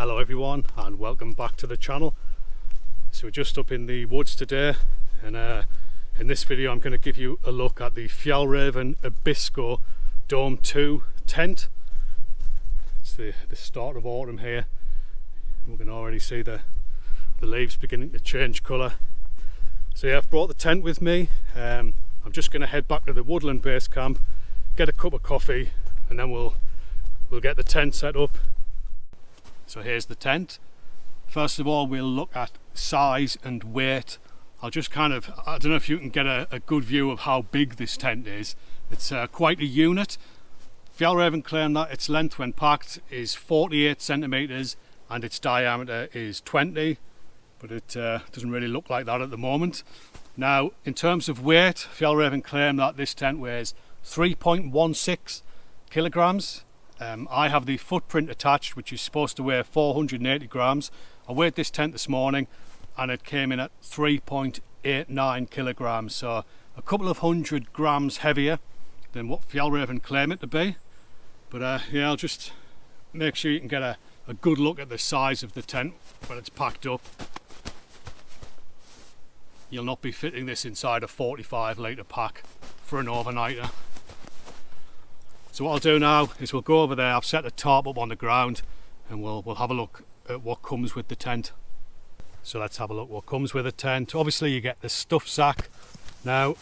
Hello everyone and welcome back to the channel. So we're just up in the woods today, and in this video I'm going to give you a look at the Fjällräven Abisko Dome 2 tent. It's the start of autumn here. We can already see the leaves beginning to change colour. So yeah, I've brought the tent with me. I'm just going to head back to the woodland base camp, get a cup of coffee, and then we'll get the tent set up. So here's the tent. First of all, we'll look at size and weight. I'll just I don't know if you can get a good view of how big this tent is. It's quite a unit. Fjällräven claim that its length when packed is 48 centimetres and its diameter is 20, but it doesn't really look like that at the moment. Now, in terms of weight, Fjällräven claim that this tent weighs 3.16 kilograms. I have the footprint attached, which is supposed to weigh 480 grams. I weighed this tent this morning and it came in at 3.89 kilograms, so a couple of 100 grams heavier than what Fjällräven claim it to be. But yeah, I'll just make sure you can get a good look at the size of the tent when it's packed up. You'll not be fitting this inside a 45 litre pack for an overnighter. So what I'll do now is we'll go over there. I've set a tarp up on the ground and we'll have a look at what comes with the tent. So let's have a look what comes with the tent. Obviously you get the stuff sack. Now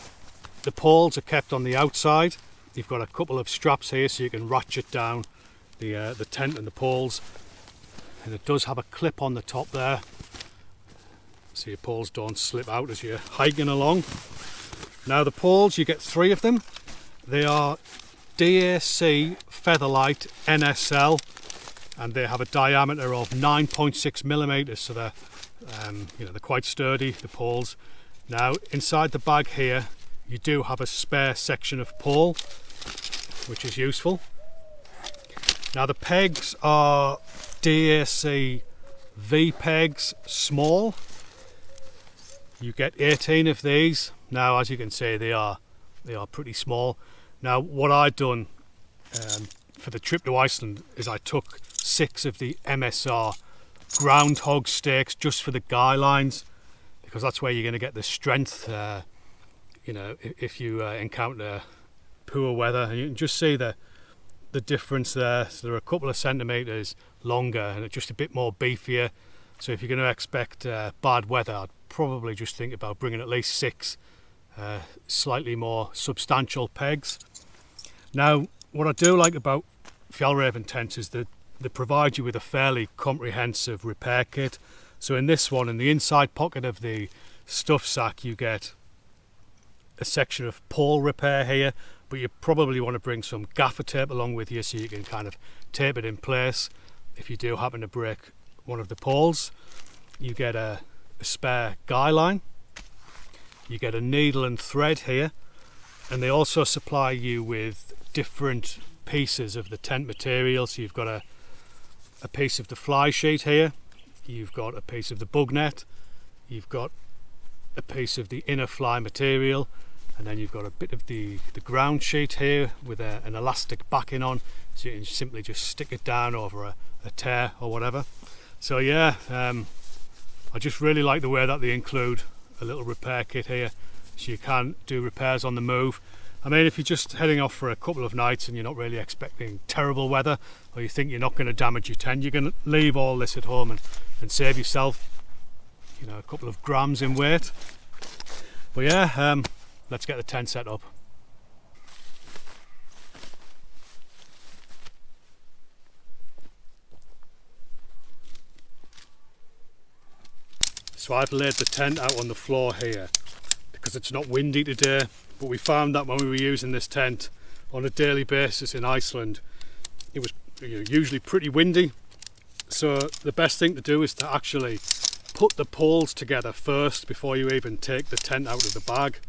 the poles are kept on the outside. You've got a couple of straps here so you can ratchet down the tent and the poles, and it does have a clip on the top there so your poles don't slip out as you're hiking along. Now the poles, you get 3 of them. They are DAC Featherlight NSL and they have a diameter of 9.6 millimeters, so they're they're quite sturdy, the poles. Now inside the bag here you do have a spare section of pole, which is useful. Now the pegs are DAC V pegs small. You get 18 of these. Now as you can see they are pretty small. Now what I've done for the trip to Iceland is I took 6 of the MSR groundhog stakes just for the guy lines, because that's where you're going to get the strength if you encounter poor weather. And you can just see the difference there. So they're a couple of centimetres longer and it's just a bit more beefier. So if you're going to expect bad weather, I'd probably just think about bringing at least 6 slightly more substantial pegs. Now what I do like about Fjällräven tents is that they provide you with a fairly comprehensive repair kit. So in this one, in the inside pocket of the stuff sack, you get a section of pole repair here, but you probably want to bring some gaffer tape along with you so you can kind of tape it in place if you do happen to break one of the poles. You get a spare guy line. You get a needle and thread here, and they also supply you with different pieces of the tent material. So you've got a piece of the fly sheet here, you've got a piece of the bug net, you've got a piece of the inner fly material, and then you've got a bit of the ground sheet here with an elastic backing on, so you can simply just stick it down over a tear or whatever. So yeah, I just really like the way that they include a little repair kit here, so you can do repairs on the move. I mean, if you're just heading off for a couple of nights and you're not really expecting terrible weather, or you think you're not going to damage your tent, you can leave all this at home and save yourself a couple of grams in weight. But yeah, let's get the tent set up. So I've laid the tent out on the floor here because it's not windy today, but we found that when we were using this tent on a daily basis in Iceland, it was usually pretty windy. So the best thing to do is to actually put the poles together first before you even take the tent out of the bag,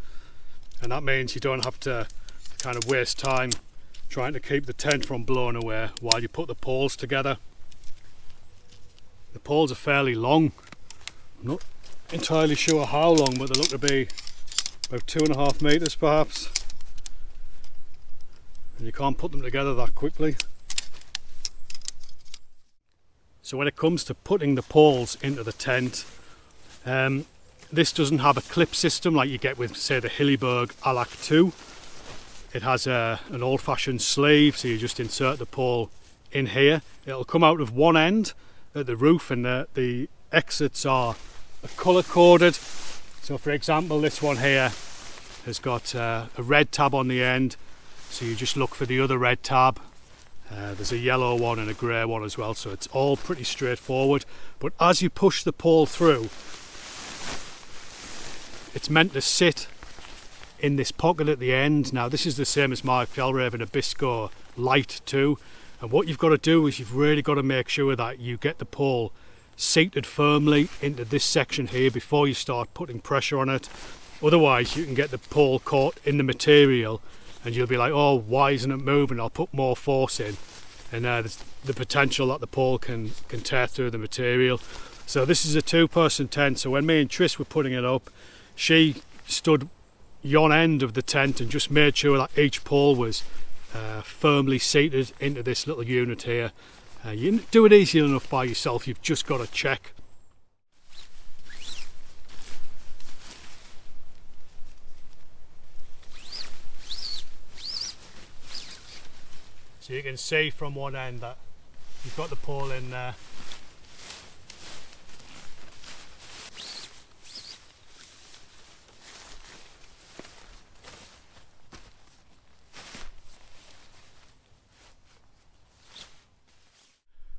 and that means you don't have to kind of waste time trying to keep the tent from blowing away while you put the poles together. The poles are fairly long. I'm not entirely sure how long, but they look to be about 2.5 meters perhaps, and you can't put them together that quickly. So when it comes to putting the poles into the tent, this doesn't have a clip system like you get with, say, the Hilleberg Alac 2. It has an old-fashioned sleeve, so you just insert the pole in here. It'll come out of one end at the roof, and the exits are colour-coded. So for example, this one here has got a red tab on the end, so you just look for the other red tab. There's a yellow one and a grey one as well, so it's all pretty straightforward. But as you push the pole through, it's meant to sit in this pocket at the end. Now this is the same as my Fjällräven Abisko Light 2, and what you've got to do is you've really got to make sure that you get the pole seated firmly into this section here before you start putting pressure on it. Otherwise you can get the pole caught in the material and you'll be like, oh, why isn't it moving? I'll put more force in, and there's the potential that the pole can tear through the material. So this is a two-person tent, so when me and Tris were putting it up, she stood yon end of the tent and just made sure that each pole was firmly seated into this little unit here. You can do it easy enough by yourself, you've just got to check. So you can see from one end that you've got the pole in there.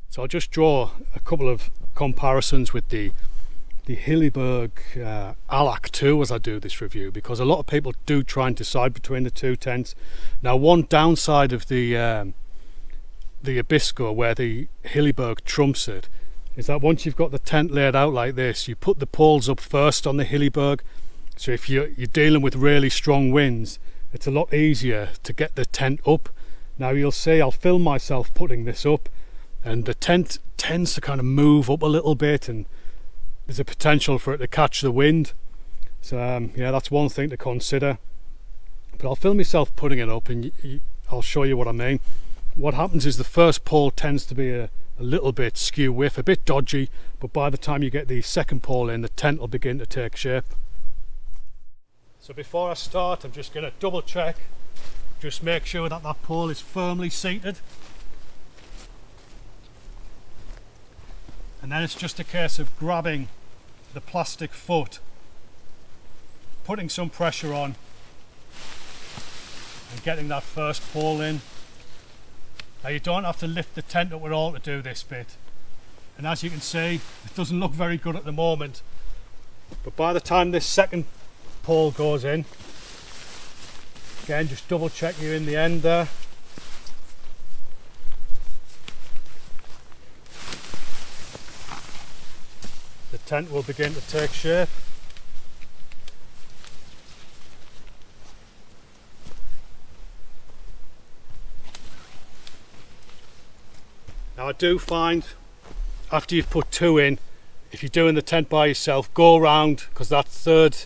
So I'll just draw a couple of comparisons with the Hilleberg Alac 2 as I do this review, because a lot of people do try and decide between the two tents. Now, one downside of the Abisko, where the Hilleberg trumps it, is that once you've got the tent laid out like this, you put the poles up first on the Hilleberg. So if you're dealing with really strong winds, it's a lot easier to get the tent up. Now you'll see I'll film myself putting this up, and the tent tends to kind of move up a little bit, and there's a potential for it to catch the wind. So yeah, that's one thing to consider. But I'll film myself putting it up and I'll show you what I mean. What happens is the first pole tends to be a little bit skew with, a bit dodgy, but by the time you get the second pole in, the tent will begin to take shape. So before I start, I'm just going to double check, just make sure that that pole is firmly seated. And then it's just a case of grabbing the plastic foot, putting some pressure on and getting that first pole in. Now you don't have to lift the tent up at all to do this bit. And as you can see, it doesn't look very good at the moment. But by the time this second pole goes in, again, just double check you're in the end there. The tent will begin to take shape. Now I do find after you've put two in, if you're doing the tent by yourself, go around, because that third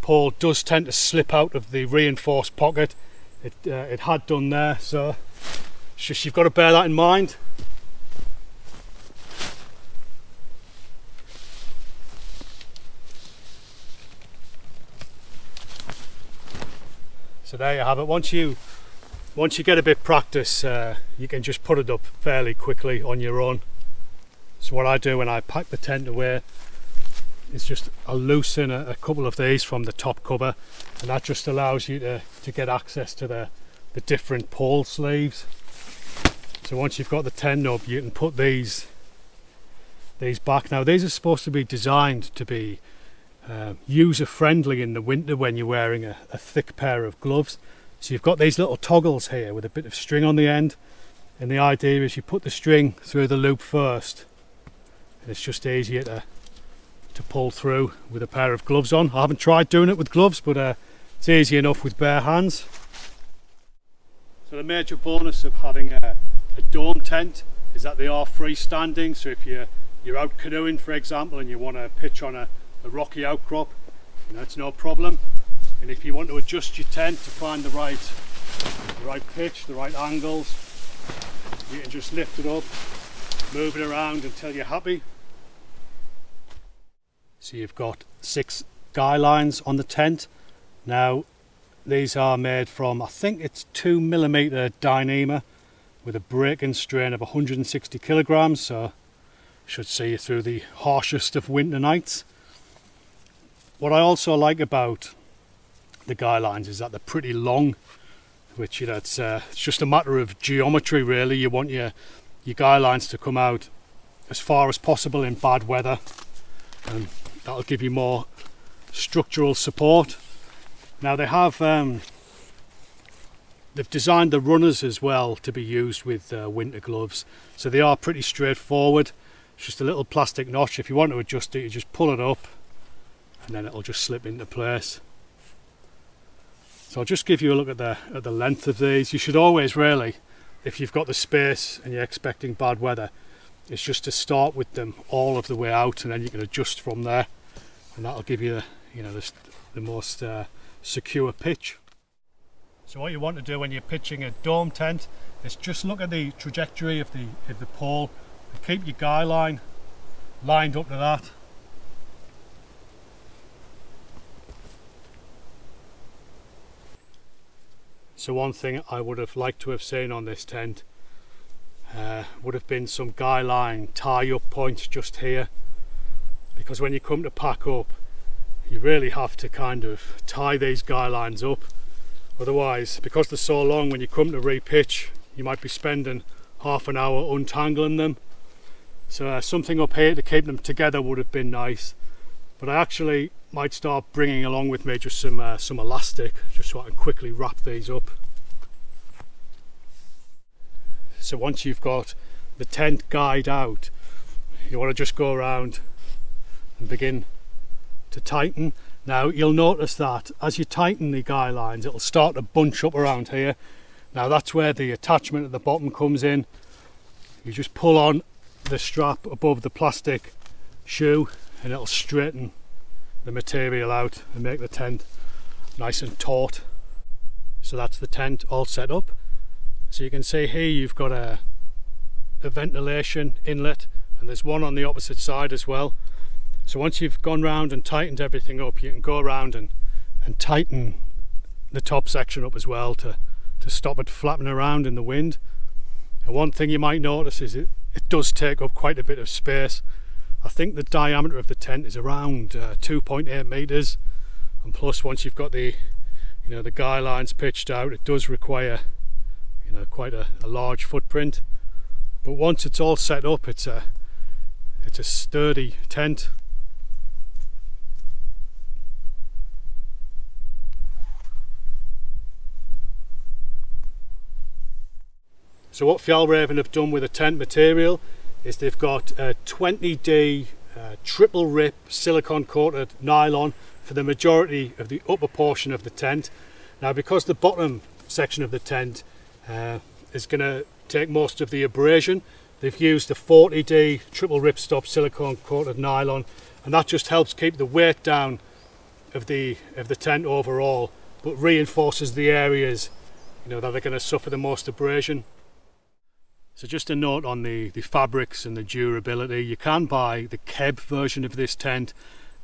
pole does tend to slip out of the reinforced pocket. It had done there, so just you've got to bear that in mind. So there you have it. Once you get a bit practice, you can just put it up fairly quickly on your own. So what I do when I pack the tent away is just I'll loosen a couple of these from the top cover, and that just allows you to get access to the different pole sleeves. So once you've got the tent up, you can put these back. Now these are supposed to be designed to be user friendly in the winter when you're wearing a thick pair of gloves. So you've got these little toggles here with a bit of string on the end, and the idea is you put the string through the loop first, and it's just easier to pull through with a pair of gloves on. I haven't tried doing it with gloves, but it's easy enough with bare hands. So the major bonus of having a dome tent is that they are freestanding. So if you're out canoeing, for example, and you want to pitch on a rocky outcrop, it's no problem. And if you want to adjust your tent to find the right pitch, the right angles, you can just lift it up moving around until you're happy. So you've got 6 guy lines on the tent. Now these are made from, I think it's 2mm Dyneema with a break-in strain of 160 kilograms, so should see you through the harshest of winter nights. What I also like about the guy lines is that they're pretty long, which, you know, it's just a matter of geometry really. You want your guy lines to come out as far as possible in bad weather, and that'll give you more structural support. Now they have they've designed the runners as well to be used with winter gloves, so they are pretty straightforward. It's just a little plastic notch. If you want to adjust it, you just pull it up and then it'll just slip into place. So I'll just give you a look at the length of these. You should always really, if you've got the space and you're expecting bad weather, it's just to start with them all of the way out, and then you can adjust from there, and that'll give you the most secure pitch. So what you want to do when you're pitching a dome tent is just look at the trajectory of the pole and keep your guy line lined up to that. So one thing I would have liked to have seen on this tent would have been some guy line tie up points just here, because when you come to pack up you really have to kind of tie these guy lines up. Otherwise, because they're so long, when you come to repitch you might be spending half an hour untangling them. So something up here to keep them together would have been nice, but I actually might start bringing along with me just some elastic, just so I can quickly wrap these up. So once you've got the tent guyed out, you want to just go around and begin to tighten. Now you'll notice that as you tighten the guy lines, it'll start to bunch up around here. Now that's where the attachment at the bottom comes in. You just pull on the strap above the plastic shoe and it'll straighten the material out and make the tent nice and taut. So that's the tent all set up. So you can see here you've got a ventilation inlet, and there's one on the opposite side as well. So once you've gone round and tightened everything up, you can go around and tighten the top section up as well to stop it flapping around in the wind. And one thing you might notice is it does take up quite a bit of space. I think the diameter of the tent is around 2.8 meters, and plus once you've got the the guy lines pitched out, it does require quite a large footprint. But once it's all set up, it's a sturdy tent. So what Fjällräven have done with the tent material is they've got a 20D triple rip silicone coated nylon for the majority of the upper portion of the tent. Now because the bottom section of the tent is going to take most of the abrasion, they've used a 40D triple ripstop silicone coated nylon, and that just helps keep the weight down of the tent overall, but reinforces the areas that are going to suffer the most abrasion. So just a note on the fabrics and the durability. You can buy the Keb version of this tent.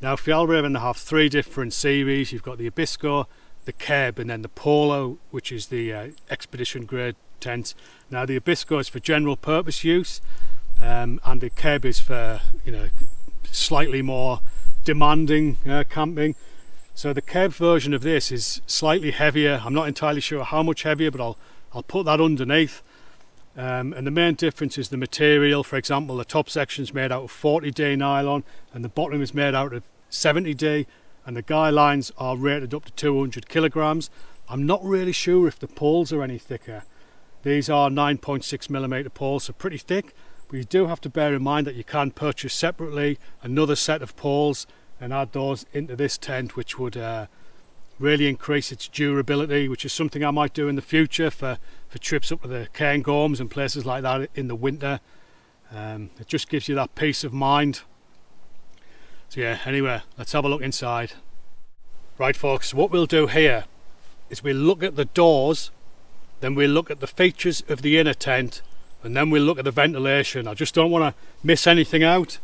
Now Fjällräven have 3 different series. You've got the Abisko, the Keb, and then the Polo, which is the expedition grade tent. Now the Abisko is for general purpose use, and the Keb is for slightly more demanding camping. So the Keb version of this is slightly heavier. I'm not entirely sure how much heavier, but I'll put that underneath. And the main difference is the material. For example, the top section is made out of 40D nylon and the bottom is made out of 70D, and the guy lines are rated up to 200 kilograms. I'm not really sure if the poles are any thicker. These are 9.6mm poles, so pretty thick, but you do have to bear in mind that you can purchase separately another set of poles and add those into this tent, which would really increase its durability, which is something I might do in the future for trips up to the Cairngorms and places like that in the winter. It just gives you that peace of mind. So yeah, anyway, let's have a look inside. Right folks, what we'll do here is we'll look at the doors, then we'll look at the features of the inner tent, and then we'll look at the ventilation. I just don't want to miss anything out.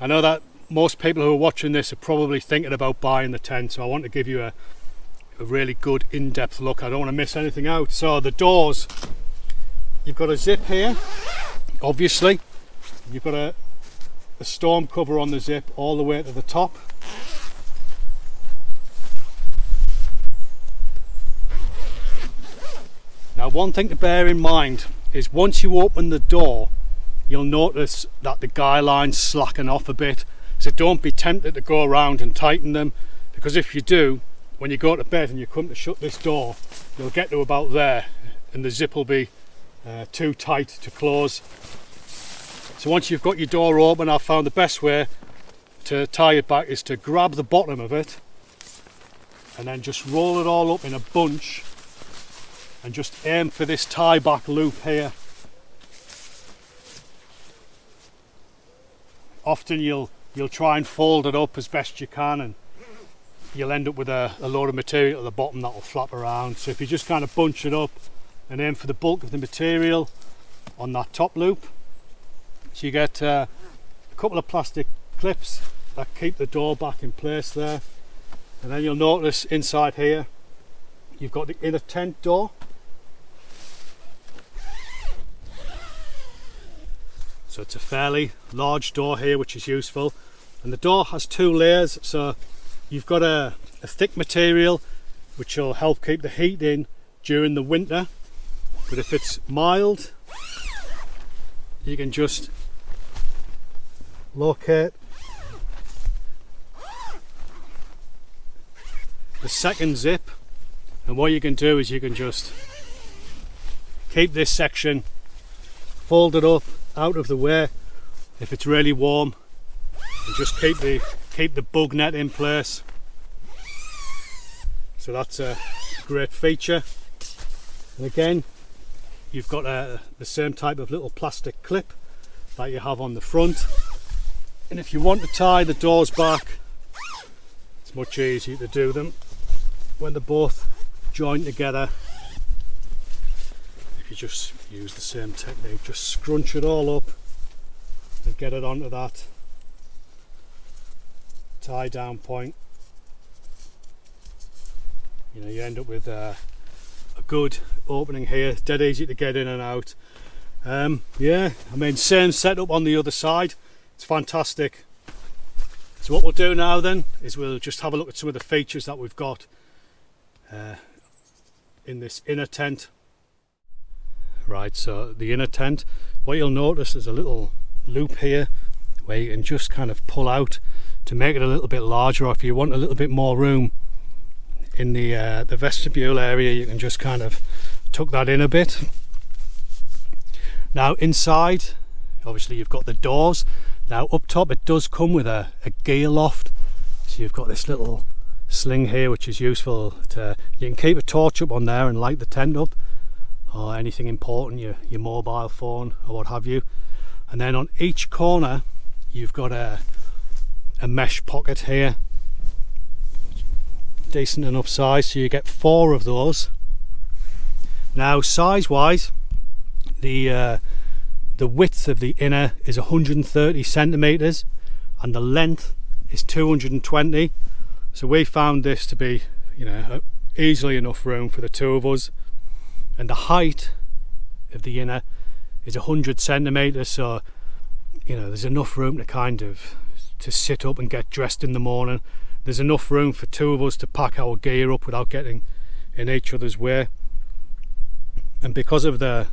I know that most people who are watching this are probably thinking about buying the tent, so I want to give you a really good in-depth look. I don't want to miss anything out. So the doors, you've got a zip here, obviously. You've got a storm cover on the zip all the way to the top. Now, one thing to bear in mind is once you open the door, you'll notice that the guy lines slacken off a bit. So don't be tempted to go around and tighten them, because if you do, when you go to bed and you come to shut this door, you'll get to about there and the zip will be too tight to close. So once you've got your door open, I've found the best way to tie it back is to grab the bottom of it and then just roll it all up in a bunch and just aim for this tie back loop here. Often you'll try and fold it up as best you can, and you'll end up with a load of material at the bottom that will flap around. So if you just kind of bunch it up and aim for the bulk of the material on that top loop, so you get a couple of plastic clips that keep the door back in place there. And then you'll notice inside here you've got the inner tent door. So it's a fairly large door here, which is useful, and the door has two layers. So you've got a thick material which will help keep the heat in during the winter, but if it's mild, you can just locate the second zip, and what you can do is you can just keep this section folded up out of the way if it's really warm, and just keep the bug net in place. So that's a great feature. And again, you've got the same type of little plastic clip that you have on the front, and if you want to tie the doors back, it's much easier to do them when they're both joined together. If you just use the same technique, just scrunch it all up and get it onto that tie down point, you know, you end up with a good opening here, dead easy to get in and out. Yeah, I mean, same setup on the other side, it's fantastic. So what we'll do now then is we'll just have a look at some of the features that we've got in this inner tent. Right, so the inner tent, what you'll notice is a little loop here where you can just kind of pull out to make it a little bit larger, or if you want a little bit more room in the vestibule area, you can just kind of tuck that in a bit. Now inside, obviously you've got the doors. Now up top it does come with a gear loft, so you've got this little sling here which is useful to, you can keep a torch up on there and light the tent up, or anything important, your mobile phone or what have you. And then on each corner you've got a mesh pocket here, decent enough size, so you get 4 of those. Now size wise, the width of the inner is 130 centimeters and the length is 220, so we found this to be, you know, easily enough room for the two of us. And the height of the inner is 100 centimeters, so you know there's enough room to kind of to sit up and get dressed in the morning. There's enough room for two of us to pack our gear up without getting in each other's way, and because of the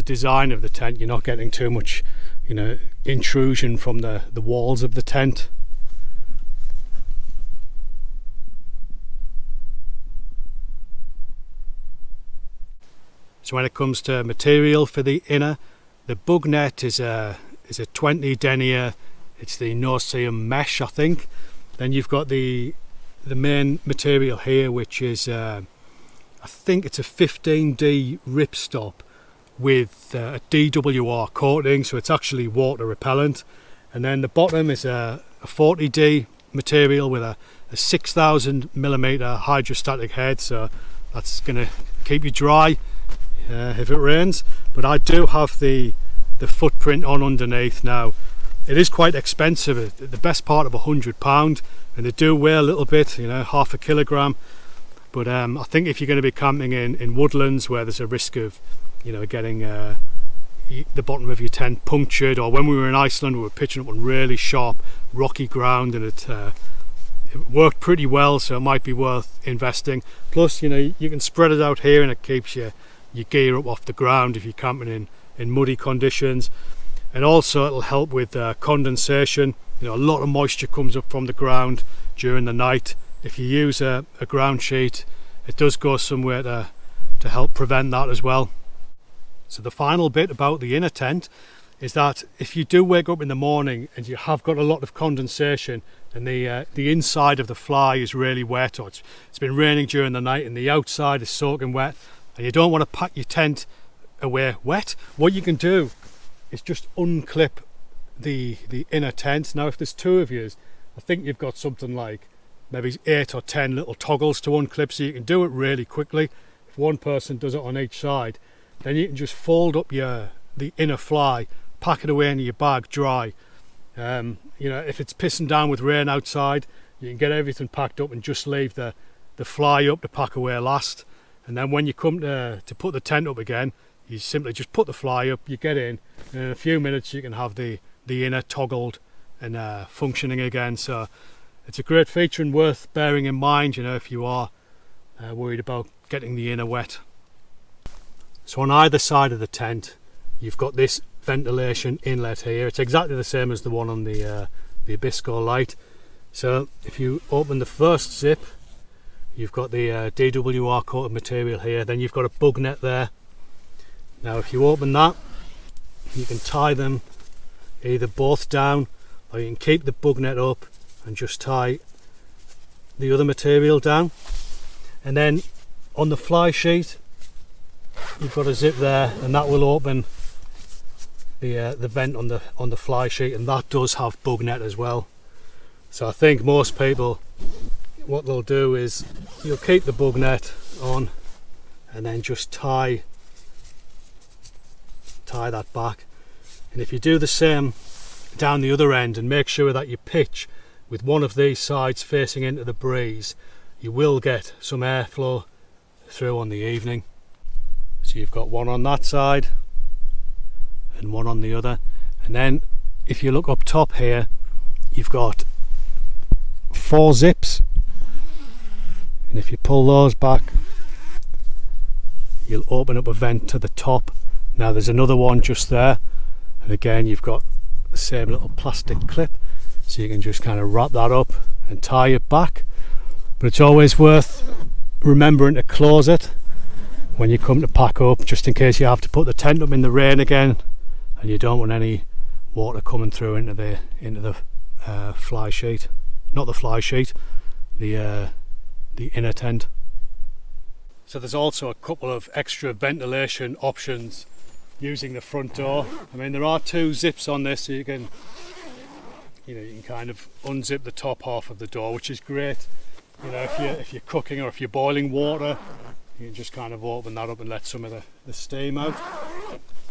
design of the tent, you're not getting too much, you know, intrusion from the walls of the tent. So when it comes to material for the inner, the bug net is a 20 denier. It's the no-seam mesh, I think. Then you've got the main material here, which is I think it's a 15D ripstop with a DWR coating, so it's actually water repellent. And then the bottom is a 40D material with a 6,000mm hydrostatic head, so that's going to keep you dry if it rains. But I do have the the footprint on underneath. Now it is quite expensive, the best part of £100, and they do weigh a little bit, you know, half a kilogram. But I think if you're going to be camping in woodlands where there's a risk of, you know, getting the bottom of your tent punctured, or when we were in Iceland we were pitching up on really sharp rocky ground, and it worked pretty well, so it might be worth investing. Plus, you know, you can spread it out here and it keeps your gear up off the ground if you're camping in muddy conditions. And also it'll help with condensation. You know, a lot of moisture comes up from the ground during the night. If you use a ground sheet, it does go somewhere to help prevent that as well. So the final bit about the inner tent is that if you do wake up in the morning and you have got a lot of condensation and the inside of the fly is really wet, or it's been raining during the night and the outside is soaking wet, and you don't want to pack your tent away wet, what you can do is just unclip the inner tent. Now if there's two of you, I think you've got something like maybe 8 or 10 little toggles to unclip, so you can do it really quickly. If one person does it on each side, then you can just fold up the inner fly, pack it away in your bag dry. You know, if it's pissing down with rain outside, you can get everything packed up and just leave the fly up to pack away last. And then when you come to put the tent up again, you simply just put the fly up, you get in, and in a few minutes you can have the inner toggled and functioning again. So it's a great feature and worth bearing in mind, you know, if you are worried about getting the inner wet. So on either side of the tent you've got this ventilation inlet here. It's exactly the same as the one on the Abisko light. So if you open the first zip, you've got the DWR coated material here, then you've got a bug net there. Now if you open that, you can tie them either both down, or you can keep the bug net up and just tie the other material down. And then on the fly sheet you've got a zip there, and that will open the vent on the fly sheet, and that does have bug net as well. So I think most people, what they'll do is you'll keep the bug net on and then just tie that back. And if you do the same down the other end and make sure that you pitch with one of these sides facing into the breeze, you will get some airflow through on the evening. So you've got one on that side and one on the other, and then if you look up top here, you've got 4 zips, and if you pull those back you'll open up a vent to the top. Now there's another one just there, and again you've got the same little plastic clip, so you can just kind of wrap that up and tie it back. But it's always worth remembering to close it when you come to pack up, just in case you have to put the tent up in the rain again and you don't want any water coming through into the fly sheet. Not the fly sheet, the inner tent. So there's also a couple of extra ventilation options using the front door. I mean, there are 2 zips on this, so you can kind of unzip the top half of the door, which is great. You know, if you're cooking or if you're boiling water, you can just kind of open that up and let some of the steam out.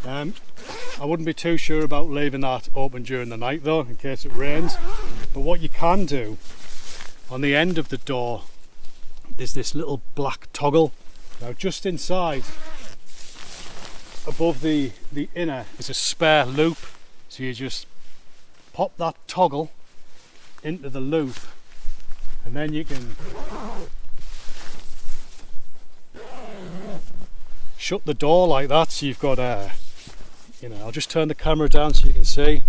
I wouldn't be too sure about leaving that open during the night though, in case it rains. But what you can do, on the end of the door there's this little black toggle. Now just inside, above the inner, is a spare loop, so you just pop that toggle into the loop, and then you can shut the door like that. So you've got I'll just turn the camera down so you can see.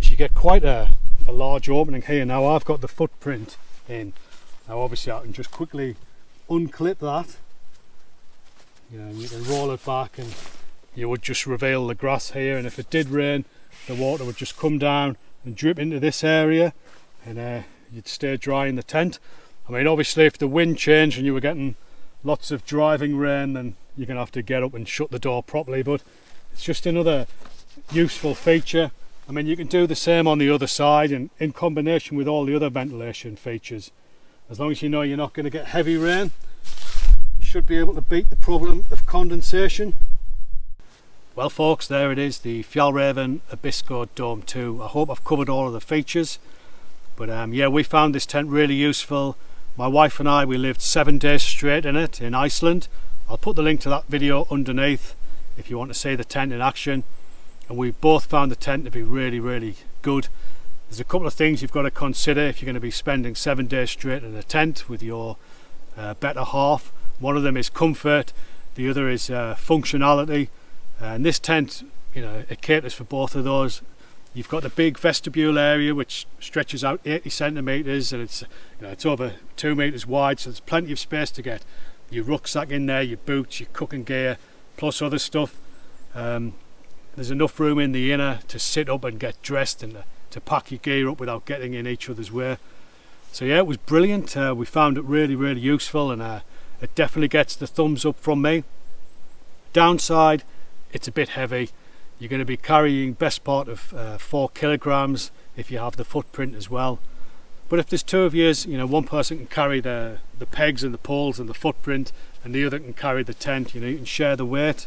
So you get quite a large opening here. Now I've got the footprint in. Now obviously I can just quickly unclip that. And you can roll it back and you would just reveal the grass here, and if it did rain the water would just come down and drip into this area, and you'd stay dry in the tent. I mean, obviously if the wind changed and you were getting lots of driving rain, then you're going to have to get up and shut the door properly, but it's just another useful feature. I mean, you can do the same on the other side, and in combination with all the other ventilation features, as long as you know you're not going to get heavy rain, you should be able to beat the problem of condensation. Well folks, there it is, the Fjällräven Abisko Dome 2. I hope I've covered all of the features. But yeah, we found this tent really useful. My wife and I, we lived 7 days straight in it in Iceland. I'll put the link to that video underneath if you want to see the tent in action. And we both found the tent to be really good. There's a couple of things you've got to consider if you're going to be spending 7 days straight in a tent with your better half. One of them is comfort, the other is functionality. And this tent, you know, it caters for both of those. You've got the big vestibule area which stretches out 80 centimetres, and it's, you know, it's over 2 metres wide, so there's plenty of space to get your rucksack in there, your boots, your cooking gear, plus other stuff. There's enough room in the inner to sit up and get dressed and to pack your gear up without getting in each other's way. So yeah, it was brilliant. We found it really useful, and it definitely gets the thumbs up from me. Downside, it's a bit heavy. You're going to be carrying best part of 4 kilograms if you have the footprint as well. But if there's 2 of you, you know, one person can carry the pegs and the poles and the footprint, and the other can carry the tent. You know, you can share the weight.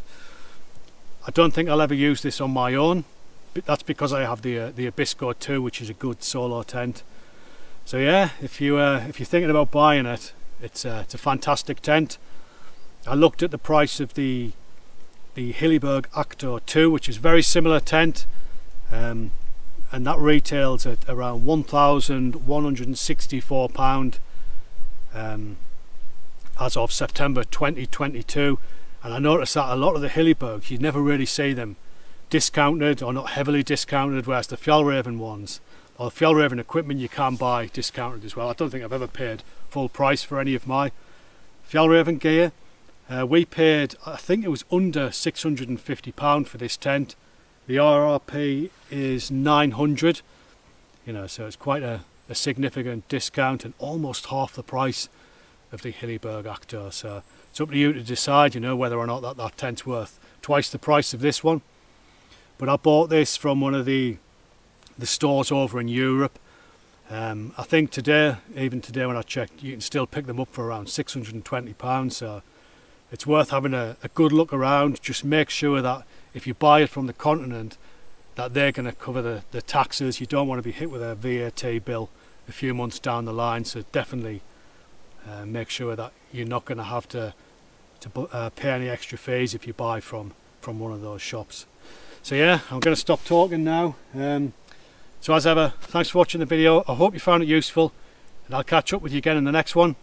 I don't think I'll ever use this on my own, but that's because I have the Abisko 2, which is a good solo tent. So yeah, if you're thinking about buying it, it's a fantastic tent. I looked at the price of the Hilliberg Actor 2, which is a very similar tent, and that retails at around £1,164 as of September 2022. And I noticed that a lot of the Hillibergs, you never really see them discounted or not heavily discounted, whereas the Fjällräven ones, or the Fjällräven equipment, you can buy discounted as well. I don't think I've ever paid full price for any of my Fjällräven gear. We paid, I think it was under £650 for this tent. The RRP is 900, you know, so it's quite a significant discount and almost half the price of the Hilliberg Actor. So it's up to you to decide, you know, whether or not that tent's worth twice the price of this one. But I bought this from one of the stores over in Europe. I think today, even today when I checked, you can still pick them up for around £620. So it's worth having a good look around. Just make sure that if you buy it from the continent, that they're going to cover the taxes. You don't want to be hit with a VAT bill a few months down the line. So definitely make sure that you're not going to have to pay any extra fees if you buy from one of those shops. So yeah, I'm going to stop talking now. So as ever, thanks for watching the video. I hope you found it useful, and I'll catch up with you again in the next one.